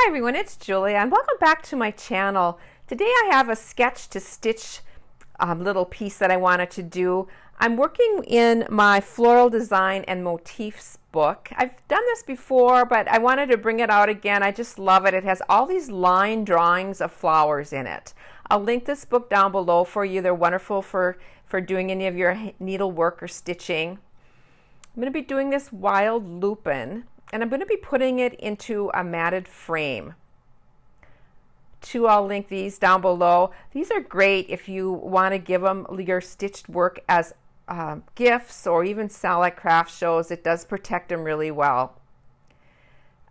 Hi everyone, it's Julia and welcome back to my channel. Today I have a sketch to stitch little piece that I wanted to do. I'm working in my Floral Design and Motifs book. I've done this before, but I wanted to bring it out again. I just love it. It has all these line drawings of flowers in it. I'll link this book down below for you. They're wonderful for doing any of your needlework or stitching. I'm going to be doing this wild lupine, and I'm going to be putting it into a matted frame. I'll link these down below. These are great if you want to give them your stitched work as gifts or even sell at craft shows. It does protect them really well.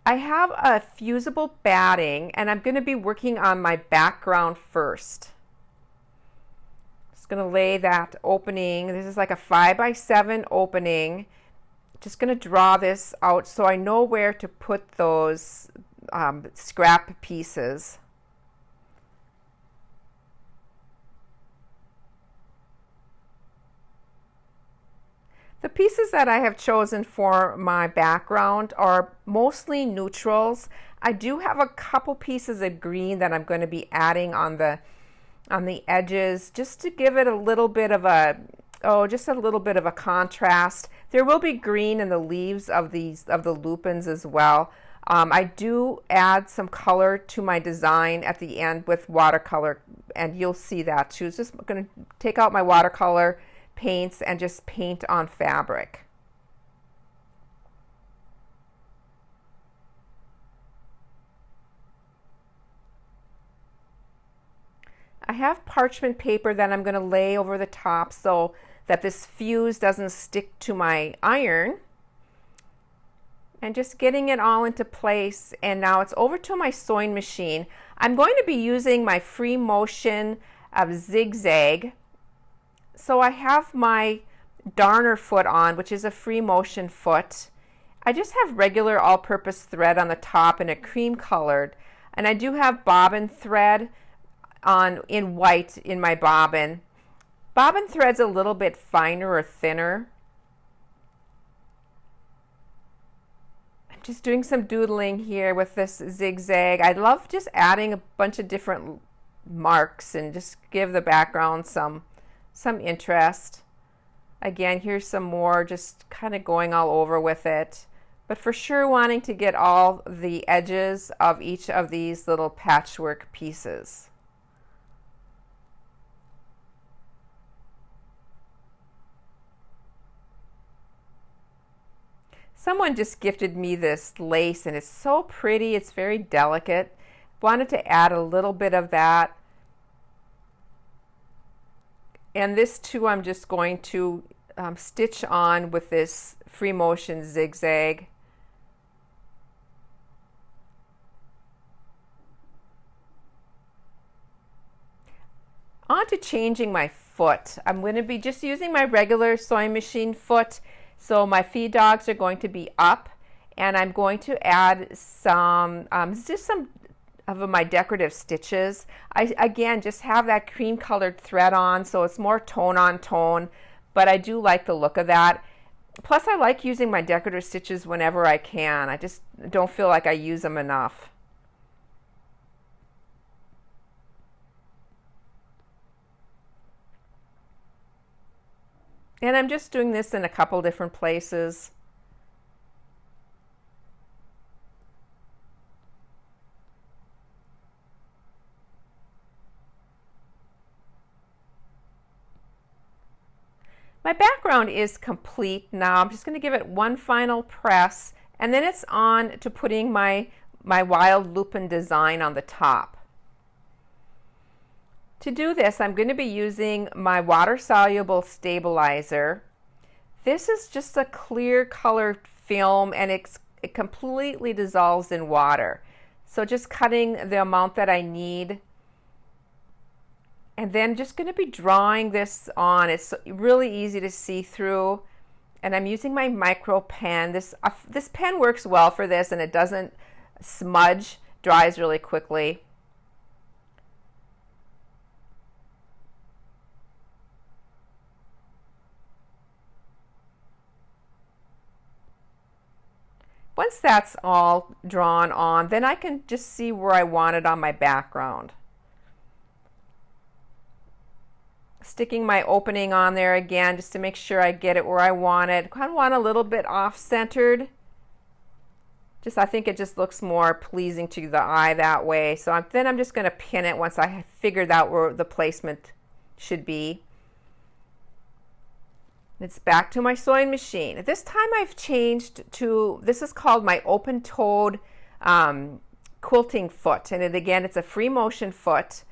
I have a fusible batting, and I'm going to be working on my background first. Just going to lay that opening. This is like a 5x7 opening. Just going to draw this out so I know where to put those scrap pieces. The pieces that I have chosen for my background are mostly neutrals. I do have a couple pieces of green that I'm going to be adding on the edges just to give it a little bit of a contrast. There will be green in the leaves of the lupines as well. I do add some color to my design at the end with watercolor, and you'll see that too. Just going to take out my watercolor paints and just paint on fabric. I have parchment paper that I'm going to lay over the top so that this fuse doesn't stick to my iron, and just getting it all into place. And now it's over to my sewing machine. I'm going to be using my free motion of zigzag. So I have my darner foot on, which is a free motion foot. I just have regular all-purpose thread on the top and a cream colored, and I do have bobbin thread in white in my bobbin. Bobbin thread's a little bit finer or thinner. I'm just doing some doodling here with this zigzag. I love just adding a bunch of different marks and just give the background some interest. Again, here's some more, just kind of going all over with it, but for sure wanting to get all the edges of each of these little patchwork pieces. Someone just gifted me this lace, and it's so pretty. It's very delicate. Wanted to add a little bit of that. And this too, I'm just going to stitch on with this free motion zigzag. On to changing my foot. I'm going to be just using my regular sewing machine foot. So my feed dogs are going to be up, and I'm going to add some of my decorative stitches. I again just have that cream colored thread on, so it's more tone on tone, but I do like the look of that. Plus I like using my decorative stitches whenever I can. I just don't feel like I use them enough. And I'm just doing this in a couple different places. My background is complete now. I'm just going to give it one final press, and then it's on to putting my wild lupine design on the top. To do this, I'm going to be using my water-soluble stabilizer. This is just a clear colored film, and it completely dissolves in water. So just cutting the amount that I need. And then just going to be drawing this on. It's really easy to see through. And I'm using my micro pen. This pen works well for this, and it doesn't smudge, dries really quickly. Once that's all drawn on, then I can just see where I want it on my background. Sticking my opening on there again just to make sure I get it where I want it. I kind of want a little bit off-centered. I think it just looks more pleasing to the eye that way. So then I'm just going to pin it once I have figured out where the placement should be. It's back to my sewing machine. At this time I've changed to, this is called my open-toed quilting foot. And again, it's a free motion foot.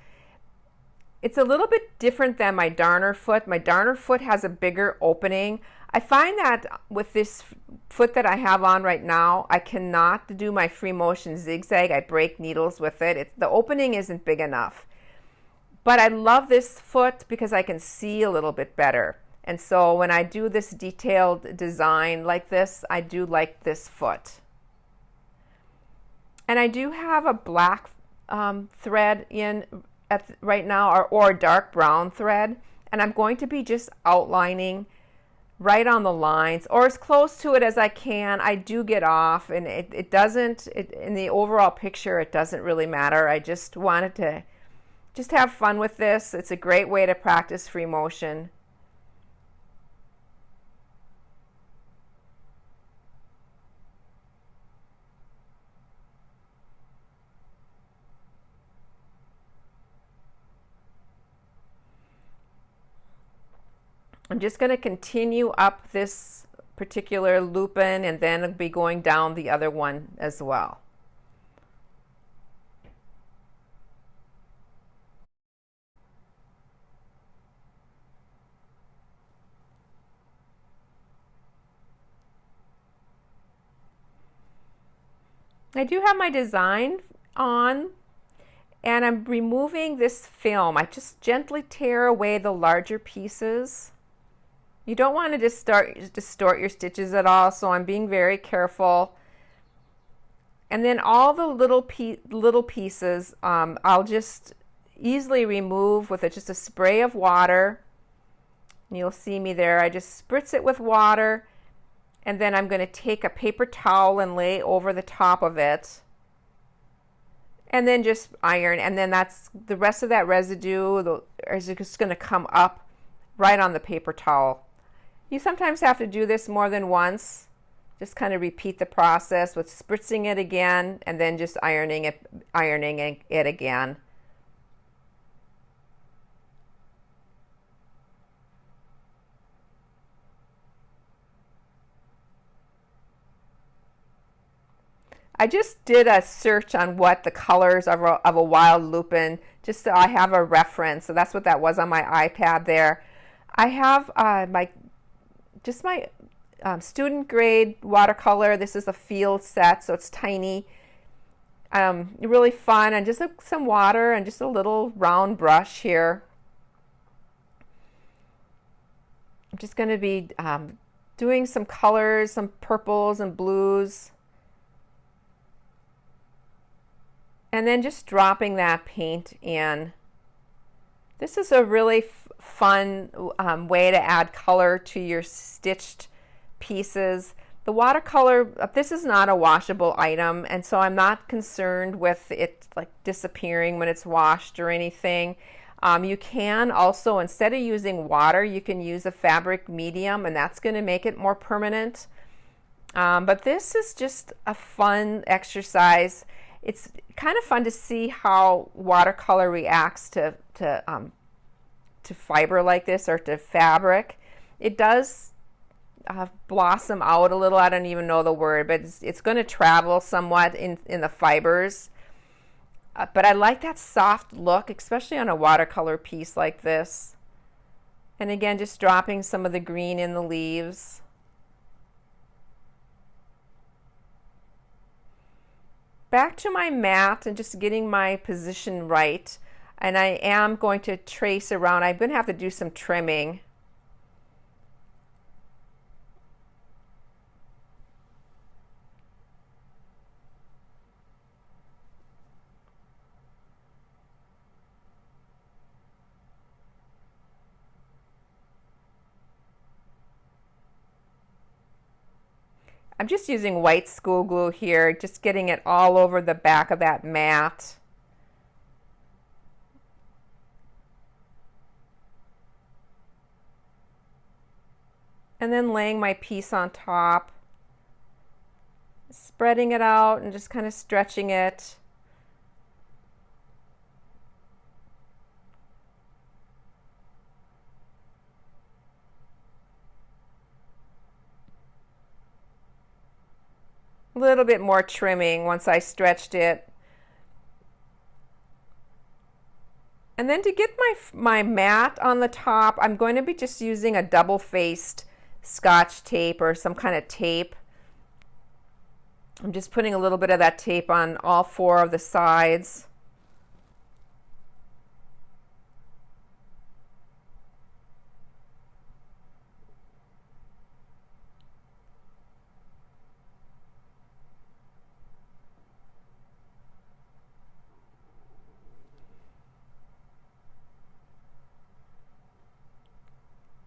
It's a little bit different than my darner foot. My darner foot has a bigger opening. I find that with this foot that I have on right now, I cannot do my free motion zigzag. I break needles with it. The opening isn't big enough. But I love this foot because I can see a little bit better. And so when I do this detailed design like this, I do like this foot. And I do have a black thread in right now, or a dark brown thread. And I'm going to be just outlining right on the lines, or as close to it as I can. I do get off, and it doesn't, in the overall picture, it doesn't really matter. I just wanted to just have fun with this. It's a great way to practice free motion. I'm just going to continue up this particular lupine, and then I'll be going down the other one as well. I do have my design on, and I'm removing this film. I just gently tear away the larger pieces. You don't want to distort your stitches at all, so I'm being very careful. And then all the little pieces, I'll just easily remove with just a spray of water. And you'll see me there. I just spritz it with water, and then I'm going to take a paper towel and lay over the top of it. And then just iron, and then that's the rest of that residue is just going to come up right on the paper towel. You sometimes have to do this more than once. Just kind of repeat the process with spritzing it again, and then just ironing it again. I just did a search on what the colors of a wild lupine, just so I have a reference. So that's what that was on my iPad there. I have my student grade watercolor. This is a field set, so it's tiny. Really fun, and just some water and just a little round brush here. I'm just going to be doing some colors, some purples and blues. And then just dropping that paint in. This is a really fun way to add color to your stitched pieces. The watercolor, this is not a washable item, and so I'm not concerned with it like disappearing when it's washed or anything. You can also, instead of using water, you can use a fabric medium, and that's going to make it more permanent. But this is just a fun exercise. It's kind of fun to see how watercolor reacts to fiber like this, or to fabric. It does blossom out a little. I don't even know the word, but it's going to travel somewhat in the fibers. But I like that soft look, especially on a watercolor piece like this. And again, just dropping some of the green in the leaves. Back to my mat and just getting my position right. And I am going to trace around. I'm going to have to do some trimming. I'm just using white school glue here, just getting it all over the back of that mat. And then laying my piece on top, spreading it out and just kind of stretching it. A little bit more trimming once I stretched it. And then to get my mat on the top, I'm going to be just using a double-faced Scotch tape or some kind of tape. I'm just putting a little bit of that tape on all 4 of the sides.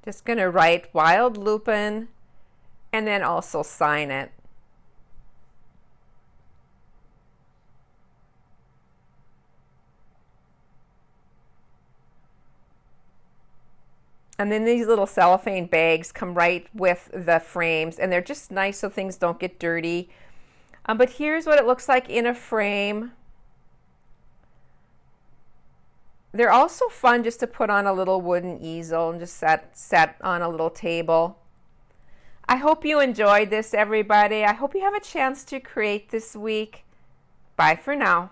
Just going to write Wild Lupine and then also sign it. And then these little cellophane bags come right with the frames, and they're just nice so things don't get dirty. But here's what it looks like in a frame. They're also fun just to put on a little wooden easel and just set on a little table. I hope you enjoyed this, everybody. I hope you have a chance to create this week. Bye for now.